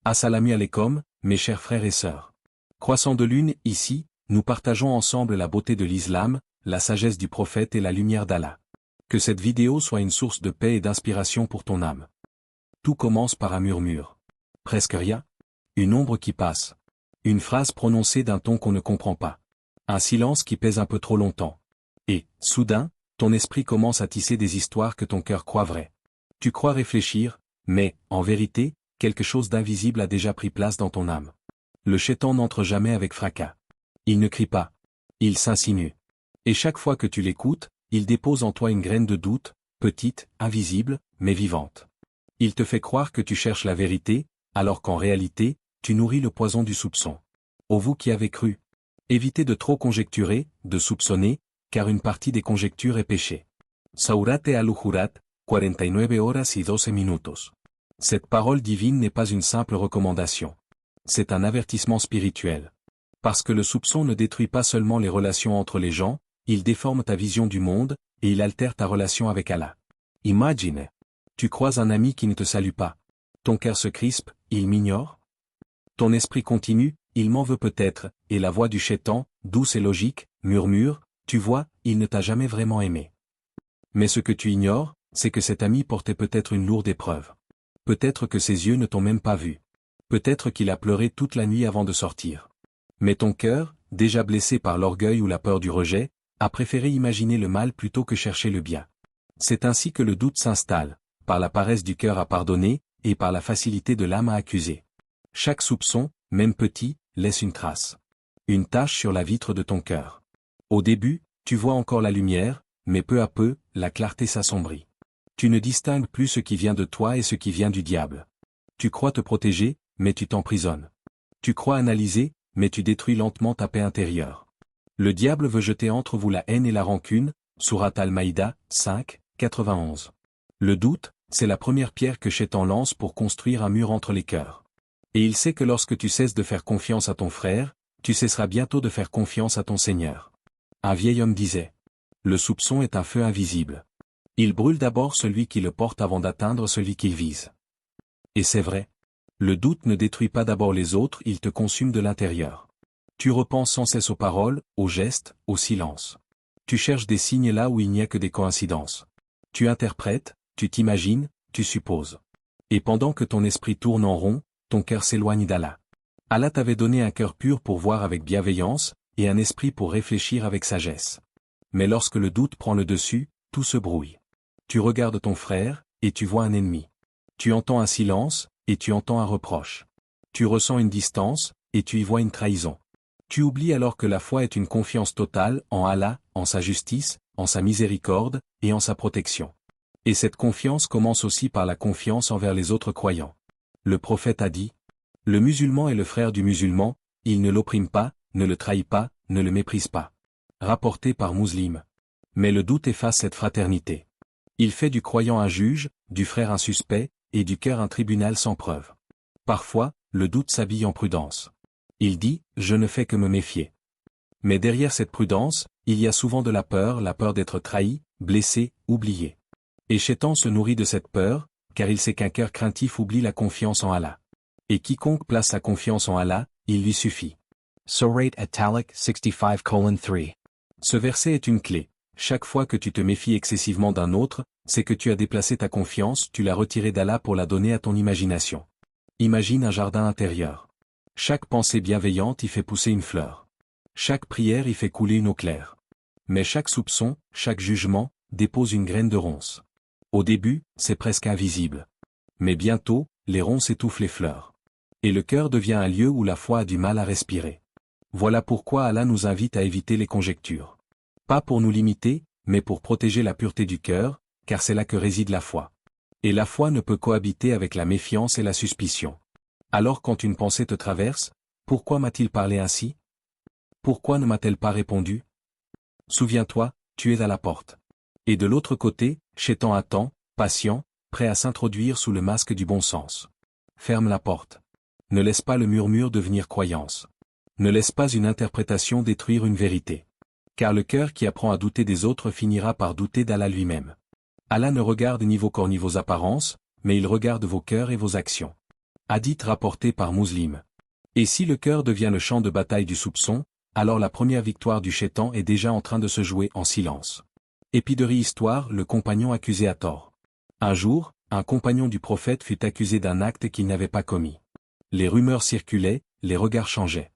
Assalamu alaikum, mes chers frères et sœurs. Croissant de lune, ici, nous partageons ensemble la beauté de l'islam, la sagesse du prophète et la lumière d'Allah. Que cette vidéo soit une source de paix et d'inspiration pour ton âme. Tout commence par un murmure. Presque rien. Une ombre qui passe. Une phrase prononcée d'un ton qu'on ne comprend pas. Un silence qui pèse un peu trop longtemps. Et, soudain, ton esprit commence à tisser des histoires que ton cœur croit vraies. Tu crois réfléchir, mais, en vérité, quelque chose d'invisible a déjà pris place dans ton âme. Le shaitan n'entre jamais avec fracas. Il ne crie pas. Il s'insinue. Et chaque fois que tu l'écoutes, il dépose en toi une graine de doute, petite, invisible, mais vivante. Il te fait croire que tu cherches la vérité, alors qu'en réalité, tu nourris le poison du soupçon. Ô vous qui avez cru. Évitez de trop conjecturer, de soupçonner, car une partie des conjectures est péché. Saurate al-Hujurat, 49 horas y 12 minutos. Cette parole divine n'est pas une simple recommandation. C'est un avertissement spirituel. Parce que le soupçon ne détruit pas seulement les relations entre les gens, il déforme ta vision du monde, et il altère ta relation avec Allah. Imagine. Tu croises un ami qui ne te salue pas. Ton cœur se crispe, il m'ignore. Ton esprit continue, il m'en veut peut-être, et la voix du shaitan, douce et logique, murmure, tu vois, il ne t'a jamais vraiment aimé. Mais ce que tu ignores, c'est que cet ami portait peut-être une lourde épreuve. Peut-être que ses yeux ne t'ont même pas vu. Peut-être qu'il a pleuré toute la nuit avant de sortir. Mais ton cœur, déjà blessé par l'orgueil ou la peur du rejet, a préféré imaginer le mal plutôt que chercher le bien. C'est ainsi que le doute s'installe, par la paresse du cœur à pardonner, et par la facilité de l'âme à accuser. Chaque soupçon, même petit, laisse une trace. Une tache sur la vitre de ton cœur. Au début, tu vois encore la lumière, mais peu à peu, la clarté s'assombrit. Tu ne distingues plus ce qui vient de toi et ce qui vient du diable. Tu crois te protéger, mais tu t'emprisonnes. Tu crois analyser, mais tu détruis lentement ta paix intérieure. Le diable veut jeter entre vous la haine et la rancune, Sourate Al-Maïda, 5, 91. Le doute, c'est la première pierre que Shaitan lance pour construire un mur entre les cœurs. Et il sait que lorsque tu cesses de faire confiance à ton frère, tu cesseras bientôt de faire confiance à ton Seigneur. Un vieil homme disait, « Le soupçon est un feu invisible. Il brûle d'abord celui qui le porte avant d'atteindre celui qu'il vise. » Et c'est vrai. Le doute ne détruit pas d'abord les autres, il te consume de l'intérieur. Tu repenses sans cesse aux paroles, aux gestes, au silence. Tu cherches des signes là où il n'y a que des coïncidences. Tu interprètes, tu t'imagines, tu supposes. Et pendant que ton esprit tourne en rond, ton cœur s'éloigne d'Allah. Allah t'avait donné un cœur pur pour voir avec bienveillance, et un esprit pour réfléchir avec sagesse. Mais lorsque le doute prend le dessus, tout se brouille. Tu regardes ton frère, et tu vois un ennemi. Tu entends un silence, et tu entends un reproche. Tu ressens une distance, et tu y vois une trahison. Tu oublies alors que la foi est une confiance totale en Allah, en sa justice, en sa miséricorde, et en sa protection. Et cette confiance commence aussi par la confiance envers les autres croyants. Le prophète a dit, « Le musulman est le frère du musulman, il ne l'opprime pas, ne le trahit pas, ne le méprise pas. » Rapporté par Muslim. Mais le doute efface cette fraternité. Il fait du croyant un juge, du frère un suspect, et du cœur un tribunal sans preuve. Parfois, le doute s'habille en prudence. Il dit, je ne fais que me méfier. Mais derrière cette prudence, il y a souvent de la peur d'être trahi, blessé, oublié. Et Shaitan se nourrit de cette peur, car il sait qu'un cœur craintif oublie la confiance en Allah. Et quiconque place sa confiance en Allah, il lui suffit. Surah At-Talaq 65:3. Ce verset est une clé. Chaque fois que tu te méfies excessivement d'un autre, c'est que tu as déplacé ta confiance, tu l'as retirée d'Allah pour la donner à ton imagination. Imagine un jardin intérieur. Chaque pensée bienveillante y fait pousser une fleur. Chaque prière y fait couler une eau claire. Mais chaque soupçon, chaque jugement, dépose une graine de ronce. Au début, c'est presque invisible. Mais bientôt, les ronces étouffent les fleurs. Et le cœur devient un lieu où la foi a du mal à respirer. Voilà pourquoi Allah nous invite à éviter les conjectures. Pas pour nous limiter, mais pour protéger la pureté du cœur, car c'est là que réside la foi. Et la foi ne peut cohabiter avec la méfiance et la suspicion. Alors quand une pensée te traverse, pourquoi m'a-t-il parlé ainsi? Pourquoi ne m'a-t-elle pas répondu? Souviens-toi, tu es à la porte. Et de l'autre côté, Shaitan attend, patient, prêt à s'introduire sous le masque du bon sens. Ferme la porte. Ne laisse pas le murmure devenir croyance. Ne laisse pas une interprétation détruire une vérité. Car le cœur qui apprend à douter des autres finira par douter d'Allah lui-même. Allah ne regarde ni vos corps ni vos apparences, mais il regarde vos cœurs et vos actions. Hadith rapporté par Muslim. Et si le cœur devient le champ de bataille du soupçon, alors la première victoire du Shaitan est déjà en train de se jouer en silence. Épiderie histoire, le compagnon accusé à tort. Un jour, un compagnon du prophète fut accusé d'un acte qu'il n'avait pas commis. Les rumeurs circulaient, les regards changeaient.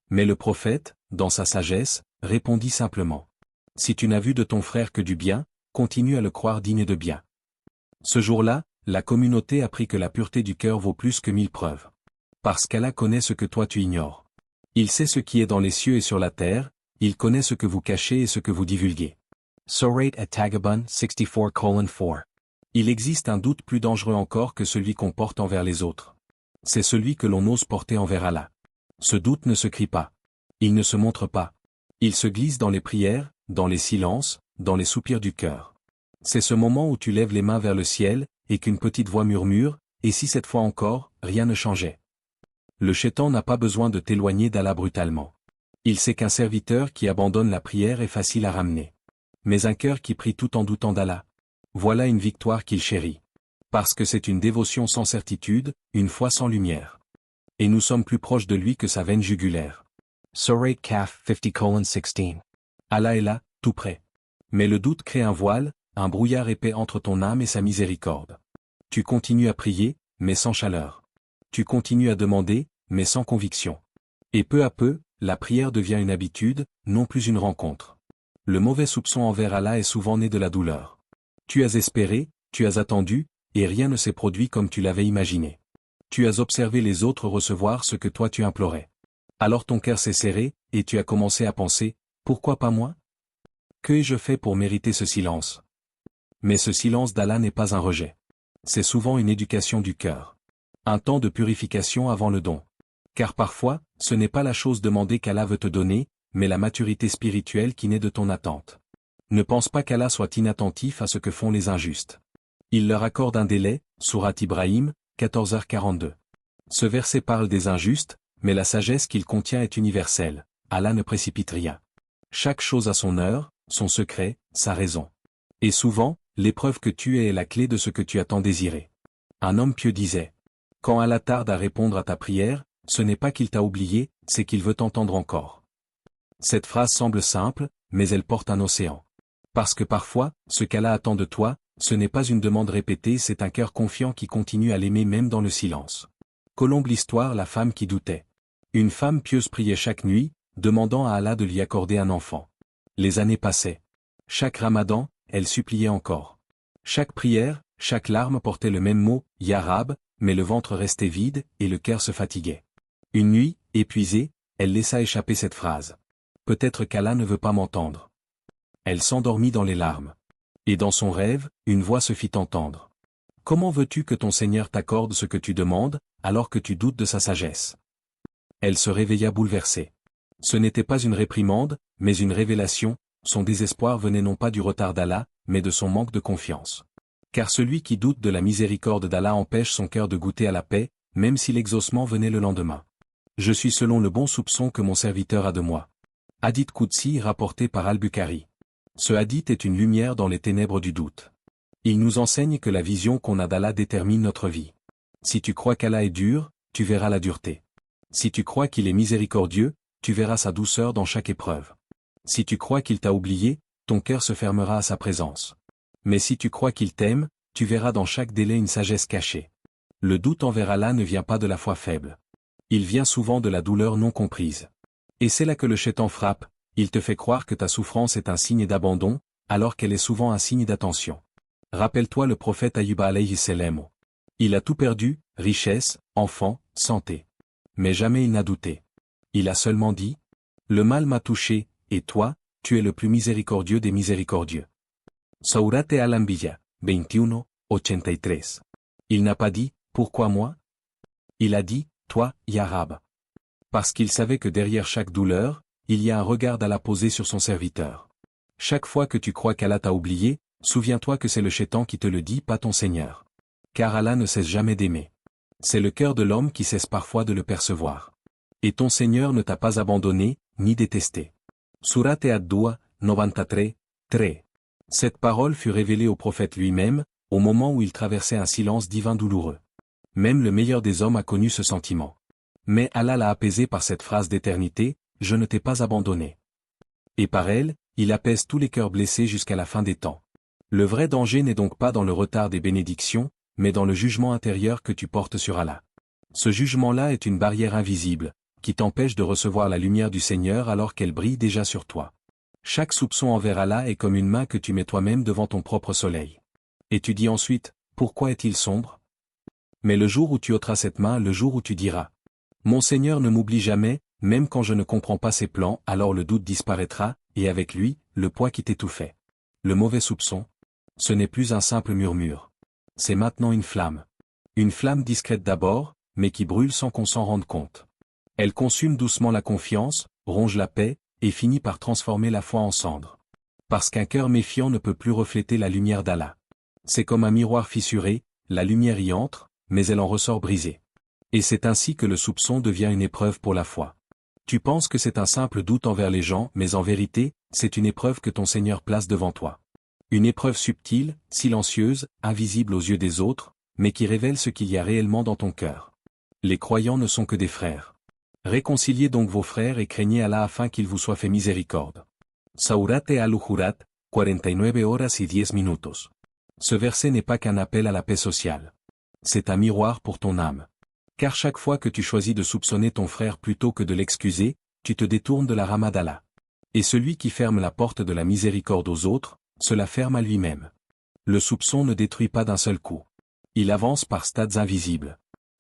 Mais le prophète, dans sa sagesse, répondit simplement. Si tu n'as vu de ton frère que du bien, continue à le croire digne de bien. Ce jour-là, la communauté apprit que la pureté du cœur vaut plus que 1000 preuves. Parce qu'Allah connaît ce que toi tu ignores. Il sait ce qui est dans les cieux et sur la terre, il connaît ce que vous cachez et ce que vous divulguez. Surate at-Tagabun 64:4. Il existe un doute plus dangereux encore que celui qu'on porte envers les autres. C'est celui que l'on ose porter envers Allah. Ce doute ne se crie pas. Il ne se montre pas. Il se glisse dans les prières, dans les silences, dans les soupirs du cœur. C'est ce moment où tu lèves les mains vers le ciel, et qu'une petite voix murmure, et si cette fois encore, rien ne changeait. Le Shaitan n'a pas besoin de t'éloigner d'Allah brutalement. Il sait qu'un serviteur qui abandonne la prière est facile à ramener. Mais un cœur qui prie tout en doutant d'Allah, voilà une victoire qu'il chérit. Parce que c'est une dévotion sans certitude, une foi sans lumière. Et nous sommes plus proches de lui que sa veine jugulaire. Surah Kaf 50:16. Allah est là, tout près. Mais le doute crée un voile, un brouillard épais entre ton âme et sa miséricorde. Tu continues à prier, mais sans chaleur. Tu continues à demander, mais sans conviction. Et peu à peu, la prière devient une habitude, non plus une rencontre. Le mauvais soupçon envers Allah est souvent né de la douleur. Tu as espéré, tu as attendu, et rien ne s'est produit comme tu l'avais imaginé. Tu as observé les autres recevoir ce que toi tu implorais. Alors ton cœur s'est serré, et tu as commencé à penser, pourquoi pas moi? Que ai-je fait pour mériter ce silence? Mais ce silence d'Allah n'est pas un rejet. C'est souvent une éducation du cœur. Un temps de purification avant le don. Car parfois, ce n'est pas la chose demandée qu'Allah veut te donner, mais la maturité spirituelle qui naît de ton attente. Ne pense pas qu'Allah soit inattentif à ce que font les injustes. Il leur accorde un délai, Sourate Ibrahim, 14h42. Ce verset parle des injustes, mais la sagesse qu'il contient est universelle. Allah ne précipite rien. Chaque chose a son heure, son secret, sa raison. Et souvent, l'épreuve que tu es est la clé de ce que tu as tant désiré. Un homme pieux disait, « Quand Allah tarde à répondre à ta prière, ce n'est pas qu'il t'a oublié, c'est qu'il veut t'entendre encore. » Cette phrase semble simple, mais elle porte un océan. Parce que parfois, ce qu'Allah attend de toi, ce n'est pas une demande répétée, c'est un cœur confiant qui continue à l'aimer même dans le silence. Colombe l'histoire, la femme qui doutait. Une femme pieuse priait chaque nuit, demandant à Allah de lui accorder un enfant. Les années passaient. Chaque ramadan, elle suppliait encore. Chaque prière, chaque larme portait le même mot, Ya Rab, mais le ventre restait vide, et le cœur se fatiguait. Une nuit, épuisée, elle laissa échapper cette phrase. Peut-être qu'Allah ne veut pas m'entendre. Elle s'endormit dans les larmes. Et dans son rêve, une voix se fit entendre. Comment veux-tu que ton Seigneur t'accorde ce que tu demandes, alors que tu doutes de sa sagesse? Elle se réveilla bouleversée. Ce n'était pas une réprimande, mais une révélation, son désespoir venait non pas du retard d'Allah, mais de son manque de confiance. Car celui qui doute de la miséricorde d'Allah empêche son cœur de goûter à la paix, même si l'exaucement venait le lendemain. Je suis selon le bon soupçon que mon serviteur a de moi. Hadith Qudsi rapporté par Al-Bukhari. Ce hadith est une lumière dans les ténèbres du doute. Il nous enseigne que la vision qu'on a d'Allah détermine notre vie. Si tu crois qu'Allah est dur, tu verras la dureté. Si tu crois qu'il est miséricordieux, tu verras sa douceur dans chaque épreuve. Si tu crois qu'il t'a oublié, ton cœur se fermera à sa présence. Mais si tu crois qu'il t'aime, tu verras dans chaque délai une sagesse cachée. Le doute envers Allah ne vient pas de la foi faible. Il vient souvent de la douleur non comprise. Et c'est là que le Shaitan frappe, il te fait croire que ta souffrance est un signe d'abandon, alors qu'elle est souvent un signe d'attention. Rappelle-toi le prophète Ayyub alayhi salam. Il a tout perdu, richesse, enfants, santé. Mais jamais il n'a douté. Il a seulement dit, « Le mal m'a touché, et toi, tu es le plus miséricordieux des miséricordieux. » Sourate Al-Anbiya, 21:83. Il n'a pas dit, « Pourquoi moi ?» Il a dit, « Toi, Ya Rab. » Parce qu'il savait que derrière chaque douleur, il y a un regard d'Allah posé sur son serviteur. Chaque fois que tu crois qu'Allah t'a oublié, souviens-toi que c'est le Shaitan qui te le dit, pas ton Seigneur. Car Allah ne cesse jamais d'aimer. C'est le cœur de l'homme qui cesse parfois de le percevoir. Et ton Seigneur ne t'a pas abandonné, ni détesté. Sourate Ad-Dua, 93:3. Cette parole fut révélée au prophète lui-même, au moment où il traversait un silence divin douloureux. Même le meilleur des hommes a connu ce sentiment. Mais Allah l'a apaisé par cette phrase d'éternité, « Je ne t'ai pas abandonné ». Et par elle, il apaise tous les cœurs blessés jusqu'à la fin des temps. Le vrai danger n'est donc pas dans le retard des bénédictions, mais dans le jugement intérieur que tu portes sur Allah. Ce jugement-là est une barrière invisible, qui t'empêche de recevoir la lumière du Seigneur alors qu'elle brille déjà sur toi. Chaque soupçon envers Allah est comme une main que tu mets toi-même devant ton propre soleil. Et tu dis ensuite, pourquoi est-il sombre? Mais le jour où tu ôteras cette main, le jour où tu diras, mon Seigneur ne m'oublie jamais, même quand je ne comprends pas ses plans, alors le doute disparaîtra, et avec lui, le poids qui t'étouffait. Le mauvais soupçon, ce n'est plus un simple murmure. C'est maintenant une flamme. Une flamme discrète d'abord, mais qui brûle sans qu'on s'en rende compte. Elle consume doucement la confiance, ronge la paix, et finit par transformer la foi en cendre. Parce qu'un cœur méfiant ne peut plus refléter la lumière d'Allah. C'est comme un miroir fissuré, la lumière y entre, mais elle en ressort brisée. Et c'est ainsi que le soupçon devient une épreuve pour la foi. Tu penses que c'est un simple doute envers les gens, mais en vérité, c'est une épreuve que ton Seigneur place devant toi. Une épreuve subtile, silencieuse, invisible aux yeux des autres, mais qui révèle ce qu'il y a réellement dans ton cœur. Les croyants ne sont que des frères. Réconciliez donc vos frères et craignez Allah afin qu'il vous soit fait miséricorde. Saurate al-Hujurat, 49 horas y 10 minutos. Ce verset n'est pas qu'un appel à la paix sociale. C'est un miroir pour ton âme. Car chaque fois que tu choisis de soupçonner ton frère plutôt que de l'excuser, tu te détournes de la rahma d'Allah. Et celui qui ferme la porte de la miséricorde aux autres, se la ferme à lui-même. Le soupçon ne détruit pas d'un seul coup. Il avance par stades invisibles.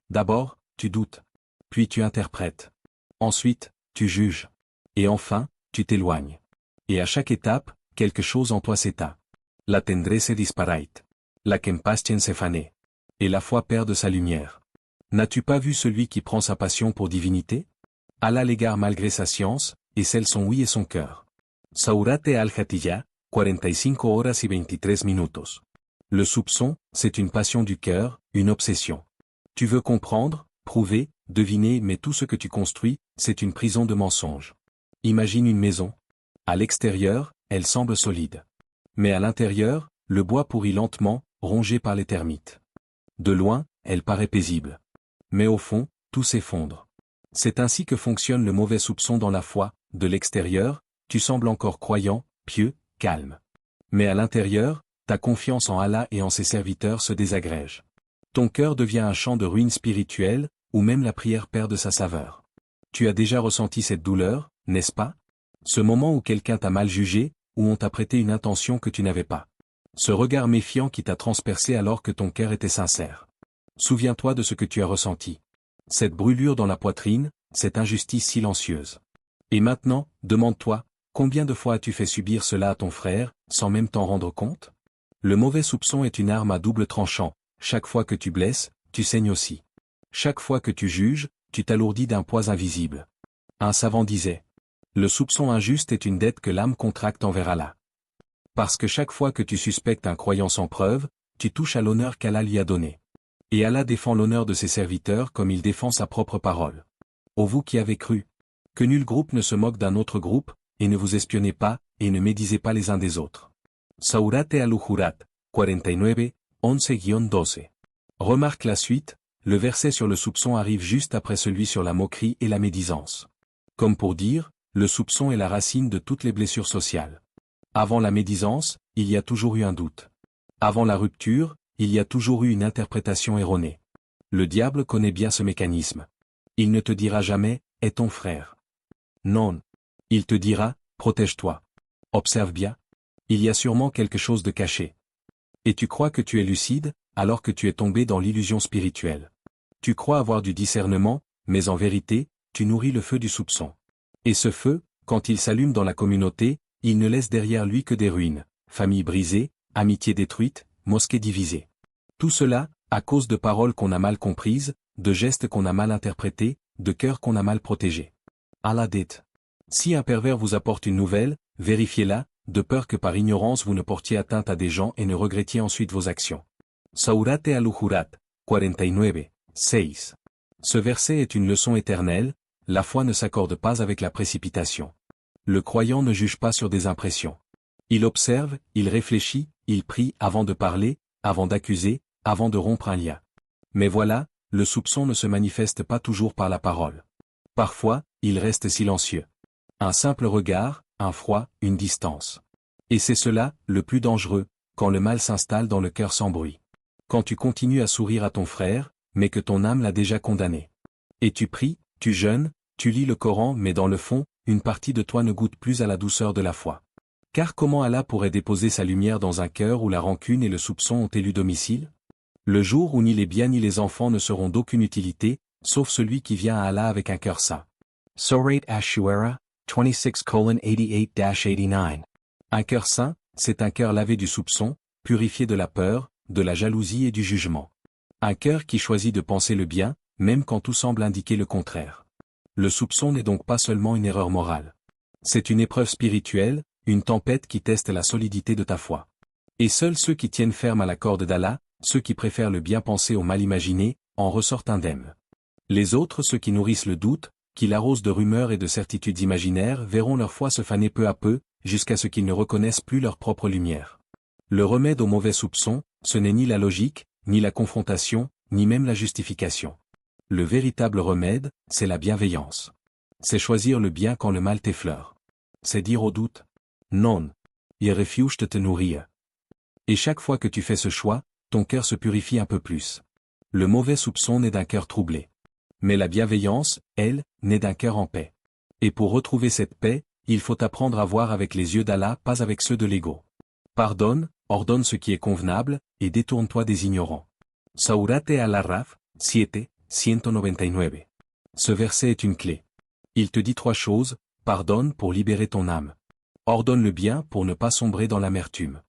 D'abord, tu doutes. Puis tu interprètes. Ensuite, tu juges. Et enfin, tu t'éloignes. Et à chaque étape, quelque chose en toi s'éteint. La tendresse disparait. La compassion se fane. Et la foi perd de sa lumière. N'as-tu pas vu celui qui prend sa passion pour divinité? Allah l'égare malgré sa science, et celle son oui et son cœur. Saurate al-Hatiyya, 45 horas y 23 minutos. Le soupçon, c'est une passion du cœur, une obsession. Tu veux comprendre, prouver, deviner, mais tout ce que tu construis, c'est une prison de mensonges. Imagine une maison. À l'extérieur, elle semble solide. Mais à l'intérieur, le bois pourrit lentement, rongé par les termites. De loin, elle paraît paisible. Mais au fond, tout s'effondre. C'est ainsi que fonctionne le mauvais soupçon dans la foi. De l'extérieur, tu sembles encore croyant, pieux, calme. Mais à l'intérieur, ta confiance en Allah et en ses serviteurs se désagrège. Ton cœur devient un champ de ruines spirituelles, où même la prière perd de sa saveur. Tu as déjà ressenti cette douleur, n'est-ce pas? Ce moment où quelqu'un t'a mal jugé, où on t'a prêté une intention que tu n'avais pas. Ce regard méfiant qui t'a transpercé alors que ton cœur était sincère. Souviens-toi de ce que tu as ressenti. Cette brûlure dans la poitrine, cette injustice silencieuse. Et maintenant, demande-toi, combien de fois as-tu fait subir cela à ton frère, sans même t'en rendre compte? Le mauvais soupçon est une arme à double tranchant. Chaque fois que tu blesses, tu saignes aussi. Chaque fois que tu juges, tu t'alourdis d'un poids invisible. Un savant disait, le soupçon injuste est une dette que l'âme contracte envers Allah. Parce que chaque fois que tu suspectes un croyant sans preuve, tu touches à l'honneur qu'Allah lui a donné. Et Allah défend l'honneur de ses serviteurs comme il défend sa propre parole. Ô vous qui avez cru, que nul groupe ne se moque d'un autre groupe, et ne vous espionnez pas, et ne médisez pas les uns des autres. Saurate al-Hujurat, 49, 11-12. Remarque la suite, le verset sur le soupçon arrive juste après celui sur la moquerie et la médisance. Comme pour dire, le soupçon est la racine de toutes les blessures sociales. Avant la médisance, il y a toujours eu un doute. Avant la rupture, il y a toujours eu une interprétation erronée. Le diable connaît bien ce mécanisme. Il ne te dira jamais, est ton frère. Non. Il te dira, protège-toi. Observe bien. Il y a sûrement quelque chose de caché. Et tu crois que tu es lucide, alors que tu es tombé dans l'illusion spirituelle. Tu crois avoir du discernement, mais en vérité, tu nourris le feu du soupçon. Et ce feu, quand il s'allume dans la communauté, il ne laisse derrière lui que des ruines, familles brisées, amitiés détruites, mosquées divisées. Tout cela, à cause de paroles qu'on a mal comprises, de gestes qu'on a mal interprétés, de cœurs qu'on a mal protégés. Allah dit. Si un pervers vous apporte une nouvelle, vérifiez-la, de peur que par ignorance vous ne portiez atteinte à des gens et ne regrettiez ensuite vos actions. Saurate al-Hujurat, 49, 6. Ce verset est une leçon éternelle, la foi ne s'accorde pas avec la précipitation. Le croyant ne juge pas sur des impressions. Il observe, il réfléchit, il prie avant de parler, avant d'accuser, avant de rompre un lien. Mais voilà, le soupçon ne se manifeste pas toujours par la parole. Parfois, il reste silencieux. Un simple regard, un froid, une distance. Et c'est cela, le plus dangereux, quand le mal s'installe dans le cœur sans bruit. Quand tu continues à sourire à ton frère, mais que ton âme l'a déjà condamné. Et tu pries, tu jeûnes, tu lis le Coran mais dans le fond, une partie de toi ne goûte plus à la douceur de la foi. Car comment Allah pourrait déposer sa lumière dans un cœur où la rancune et le soupçon ont élu domicile? Le jour où ni les biens ni les enfants ne seront d'aucune utilité, sauf celui qui vient à Allah avec un cœur saint. Surah Ash-Shu'ara, 26:88-89. Un cœur saint, c'est un cœur lavé du soupçon, purifié de la peur, de la jalousie et du jugement. Un cœur qui choisit de penser le bien, même quand tout semble indiquer le contraire. Le soupçon n'est donc pas seulement une erreur morale. C'est une épreuve spirituelle, une tempête qui teste la solidité de ta foi. Et seuls ceux qui tiennent ferme à la corde d'Allah, ceux qui préfèrent le bien penser au mal imaginé, en ressortent indemnes. Les autres, ceux qui nourrissent le doute, qui l'arrosent de rumeurs et de certitudes imaginaires, verront leur foi se faner peu à peu, jusqu'à ce qu'ils ne reconnaissent plus leur propre lumière. Le remède au mauvais soupçon, ce n'est ni la logique, ni la confrontation, ni même la justification. Le véritable remède, c'est la bienveillance. C'est choisir le bien quand le mal t'effleure. C'est dire au doute, non. Il refuge de te nourrir. Et chaque fois que tu fais ce choix, ton cœur se purifie un peu plus. Le mauvais soupçon naît d'un cœur troublé. Mais la bienveillance, elle, naît d'un cœur en paix. Et pour retrouver cette paix, il faut apprendre à voir avec les yeux d'Allah, pas avec ceux de l'ego. Pardonne, ordonne ce qui est convenable, et détourne-toi des ignorants. Surah Al-Araf, 7, 199. Ce verset est une clé. Il te dit trois choses: pardonne pour libérer ton âme. Ordonne le bien pour ne pas sombrer dans l'amertume.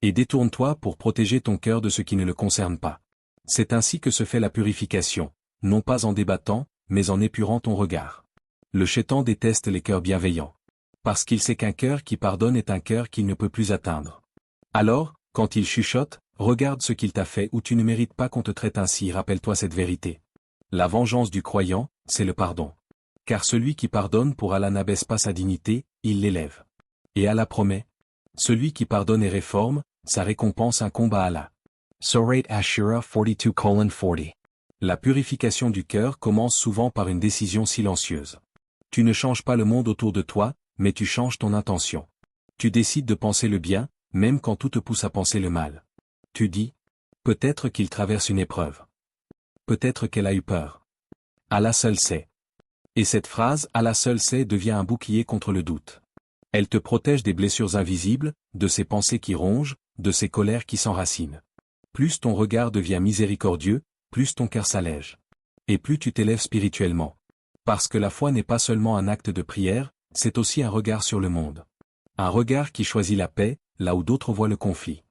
Et détourne-toi pour protéger ton cœur de ce qui ne le concerne pas. C'est ainsi que se fait la purification, non pas en débattant, mais en épurant ton regard. Le Shaitan déteste les cœurs bienveillants. Parce qu'il sait qu'un cœur qui pardonne est un cœur qu'il ne peut plus atteindre. Alors, quand il chuchote, regarde ce qu'il t'a fait ou tu ne mérites pas qu'on te traite ainsi, rappelle-toi cette vérité. La vengeance du croyant, c'est le pardon. Car celui qui pardonne pour Allah n'abaisse pas sa dignité, il l'élève. Et Allah promet, celui qui pardonne et réforme, sa récompense incombe à Allah. Surah Ash-Shura 42:40. La purification du cœur commence souvent par une décision silencieuse. Tu ne changes pas le monde autour de toi, mais tu changes ton intention. Tu décides de penser le bien, même quand tout te pousse à penser le mal. Tu dis, peut-être qu'il traverse une épreuve. Peut-être qu'elle a eu peur. Allah seul sait. Et cette phrase, Allah seul sait, devient un bouclier contre le doute. Elle te protège des blessures invisibles, de ces pensées qui rongent, de ces colères qui s'enracinent. Plus ton regard devient miséricordieux, plus ton cœur s'allège. Et plus tu t'élèves spirituellement. Parce que la foi n'est pas seulement un acte de prière, c'est aussi un regard sur le monde. Un regard qui choisit la paix, là où d'autres voient le conflit.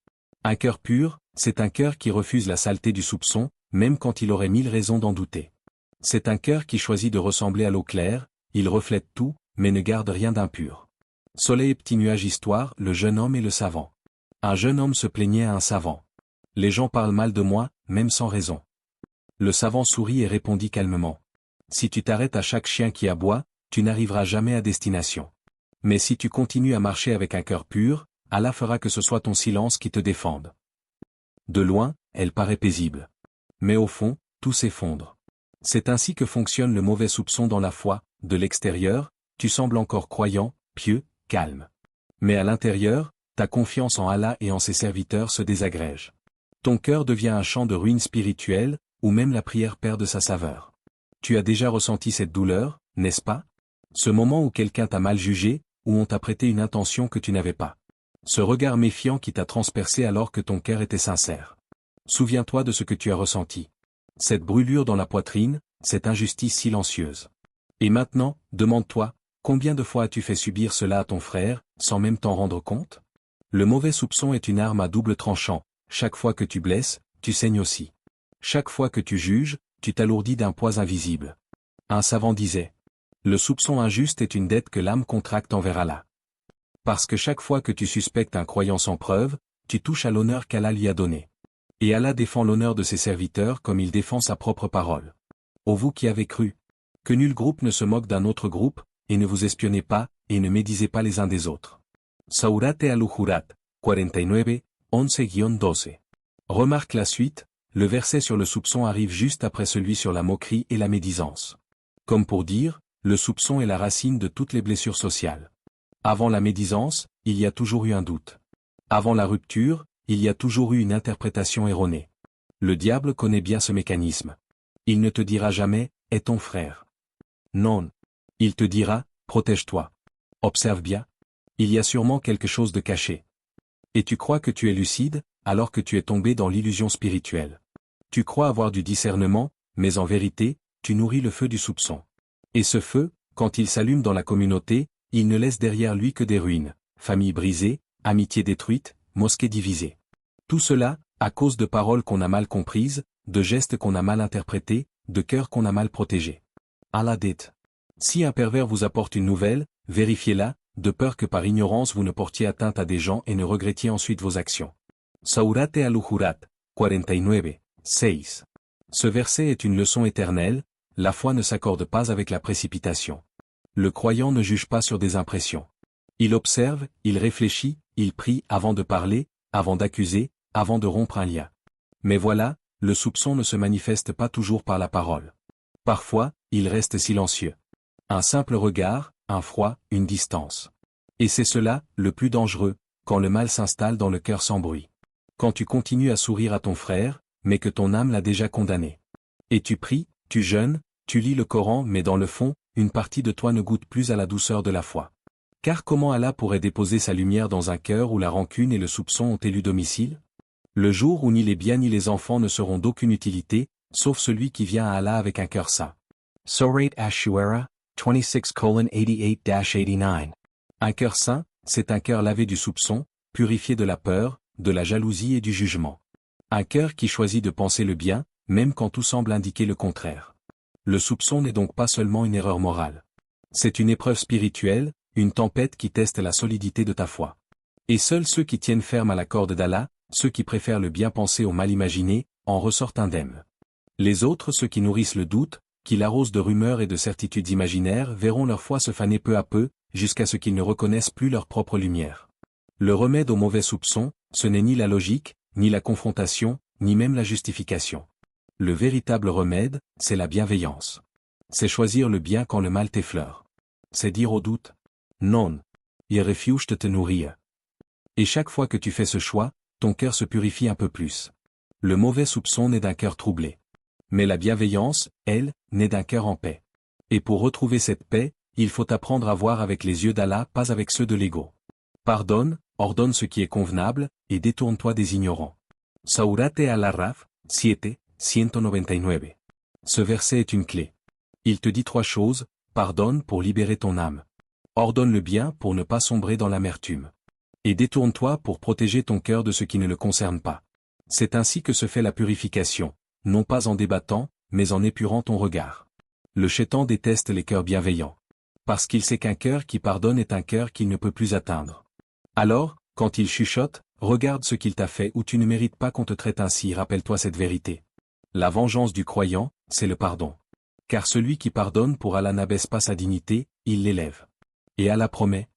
Un cœur pur, c'est un cœur qui refuse la saleté du soupçon, même quand il aurait 1000 raisons d'en douter. C'est un cœur qui choisit de ressembler à l'eau claire, il reflète tout, mais ne garde rien d'impur. Soleil et petit nuage. Histoire, le jeune homme et le savant. Un jeune homme se plaignait à un savant. Les gens parlent mal de moi, même sans raison. Le savant sourit et répondit calmement. Si tu t'arrêtes à chaque chien qui aboie, tu n'arriveras jamais à destination. Mais si tu continues à marcher avec un cœur pur, Allah fera que ce soit ton silence qui te défende. De loin, elle paraît paisible. Mais au fond, tout s'effondre. C'est ainsi que fonctionne le mauvais soupçon dans la foi. De l'extérieur, tu sembles encore croyant, pieux, calme. Mais à l'intérieur, ta confiance en Allah et en ses serviteurs se désagrège. Ton cœur devient un champ de ruines spirituelles, où même la prière perd de sa saveur. Tu as déjà ressenti cette douleur, n'est-ce pas? Ce moment où quelqu'un t'a mal jugé, où on t'a prêté une intention que tu n'avais pas. Ce regard méfiant qui t'a transpercé alors que ton cœur était sincère. Souviens-toi de ce que tu as ressenti. Cette brûlure dans la poitrine, cette injustice silencieuse. Et maintenant, demande-toi, combien de fois as-tu fait subir cela à ton frère, sans même t'en rendre compte? Le mauvais soupçon est une arme à double tranchant. Chaque fois que tu blesses, tu saignes aussi. Chaque fois que tu juges, tu t'alourdis d'un poids invisible. Un savant disait, le soupçon injuste est une dette que l'âme contracte envers Allah. Parce que chaque fois que tu suspectes un croyant sans preuve, tu touches à l'honneur qu'Allah lui a donné. Et Allah défend l'honneur de ses serviteurs comme il défend sa propre parole. Ô vous qui avez cru, que nul groupe ne se moque d'un autre groupe, et ne vous espionnez pas, et ne médisez pas les uns des autres. Surah Al-Hujurat, 49, 11-12. Remarque la suite, le verset sur le soupçon arrive juste après celui sur la moquerie et la médisance. Comme pour dire, le soupçon est la racine de toutes les blessures sociales. Avant la médisance, il y a toujours eu un doute. Avant la rupture, il y a toujours eu une interprétation erronée. Le diable connaît bien ce mécanisme. Il ne te dira jamais, « est ton frère ». Non. Il te dira, « protège-toi ». Observe bien. Il y a sûrement quelque chose de caché. Et tu crois que tu es lucide, alors que tu es tombé dans l'illusion spirituelle. Tu crois avoir du discernement, mais en vérité, tu nourris le feu du soupçon. Et ce feu, quand il s'allume dans la communauté, il ne laisse derrière lui que des ruines, familles brisées, amitiés détruites, mosquées divisées. Tout cela, à cause de paroles qu'on a mal comprises, de gestes qu'on a mal interprétés, de cœurs qu'on a mal protégés. Allah dit. Si un pervers vous apporte une nouvelle, vérifiez-la, de peur que par ignorance vous ne portiez atteinte à des gens et ne regrettiez ensuite vos actions. Sourate al-Hujurat, 49, 6. Ce verset est une leçon éternelle, la foi ne s'accorde pas avec la précipitation. Le croyant ne juge pas sur des impressions. Il observe, il réfléchit, il prie avant de parler, avant d'accuser, avant de rompre un lien. Mais voilà, le soupçon ne se manifeste pas toujours par la parole. Parfois, il reste silencieux. Un simple regard, un froid, une distance. Et c'est cela, le plus dangereux, quand le mal s'installe dans le cœur sans bruit. Quand tu continues à sourire à ton frère, mais que ton âme l'a déjà condamné. Et tu pries, tu jeûnes, tu lis le Coran mais dans le fond, une partie de toi ne goûte plus à la douceur de la foi. Car comment Allah pourrait déposer sa lumière dans un cœur où la rancune et le soupçon ont élu domicile? Le jour où ni les biens ni les enfants ne seront d'aucune utilité, sauf celui qui vient à Allah avec un cœur saint. Surah Ash-Shu'ara, 26:88-89. Un cœur saint, c'est un cœur lavé du soupçon, purifié de la peur, de la jalousie et du jugement. Un cœur qui choisit de penser le bien, même quand tout semble indiquer le contraire. Le soupçon n'est donc pas seulement une erreur morale. C'est une épreuve spirituelle, une tempête qui teste la solidité de ta foi. Et seuls ceux qui tiennent ferme à la corde d'Allah, ceux qui préfèrent le bien penser au mal imaginé, en ressortent indemnes. Les autres, ceux qui nourrissent le doute, qui l'arrosent de rumeurs et de certitudes imaginaires, verront leur foi se faner peu à peu, jusqu'à ce qu'ils ne reconnaissent plus leur propre lumière. Le remède au mauvais soupçon, ce n'est ni la logique, ni la confrontation, ni même la justification. Le véritable remède, c'est la bienveillance. C'est choisir le bien quand le mal t'effleure. C'est dire au doute, non. Il refuse de te nourrir. Et chaque fois que tu fais ce choix, ton cœur se purifie un peu plus. Le mauvais soupçon naît d'un cœur troublé. Mais la bienveillance, elle, naît d'un cœur en paix. Et pour retrouver cette paix, il faut apprendre à voir avec les yeux d'Allah, pas avec ceux de l'ego. Pardonne, ordonne ce qui est convenable, et détourne-toi des ignorants. Sourate al-Araf, 7, 199. Ce verset est une clé. Il te dit 3 choses, pardonne pour libérer ton âme. Ordonne le bien pour ne pas sombrer dans l'amertume. Et détourne-toi pour protéger ton cœur de ce qui ne le concerne pas. C'est ainsi que se fait la purification, non pas en débattant, mais en épurant ton regard. Le Shaitan déteste les cœurs bienveillants. Parce qu'il sait qu'un cœur qui pardonne est un cœur qu'il ne peut plus atteindre. Alors, quand il chuchote, regarde ce qu'il t'a fait ou tu ne mérites pas qu'on te traite ainsi, rappelle-toi cette vérité. La vengeance du croyant, c'est le pardon. Car celui qui pardonne pour Allah n'abaisse pas sa dignité, il l'élève. Et Allah promet.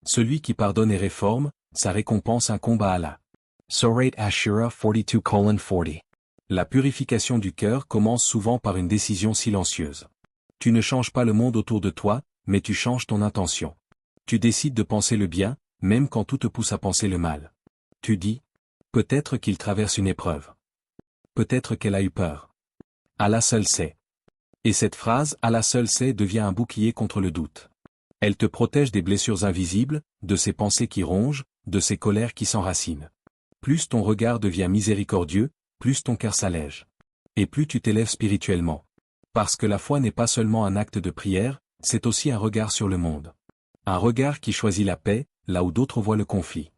Celui qui pardonne et réforme, sa récompense incombe à Allah. Surah Ash-Shura 42:40. La purification du cœur commence souvent par une décision silencieuse. Tu ne changes pas le monde autour de toi, mais tu changes ton intention. Tu décides de penser le bien, même quand tout te pousse à penser le mal. Tu dis, peut-être qu'il traverse une épreuve. Peut-être qu'elle a eu peur. Allah seul sait. Et cette phrase, Allah seul sait, devient un bouclier contre le doute. Elle te protège des blessures invisibles, de ces pensées qui rongent, de ces colères qui s'enracinent. Plus ton regard devient miséricordieux, plus ton cœur s'allège. Et plus tu t'élèves spirituellement. Parce que la foi n'est pas seulement un acte de prière, c'est aussi un regard sur le monde. Un regard qui choisit la paix, là où d'autres voient le conflit.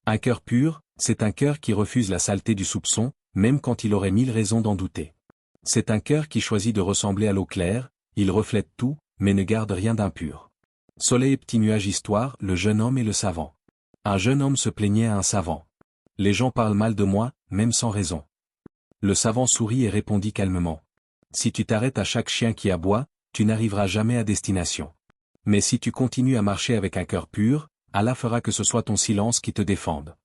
Un cœur pur, c'est un cœur qui refuse la saleté du soupçon, même quand il aurait 1000 raisons d'en douter. C'est un cœur qui choisit de ressembler à l'eau claire, il reflète tout, mais ne garde rien d'impur. Soleil et petit nuage histoire, le jeune homme et le savant. Un jeune homme se plaignait à un savant. Les gens parlent mal de moi, même sans raison. Le savant sourit et répondit calmement. Si tu t'arrêtes à chaque chien qui aboie, tu n'arriveras jamais à destination. Mais si tu continues à marcher avec un cœur pur, Allah fera que ce soit ton silence qui te défende.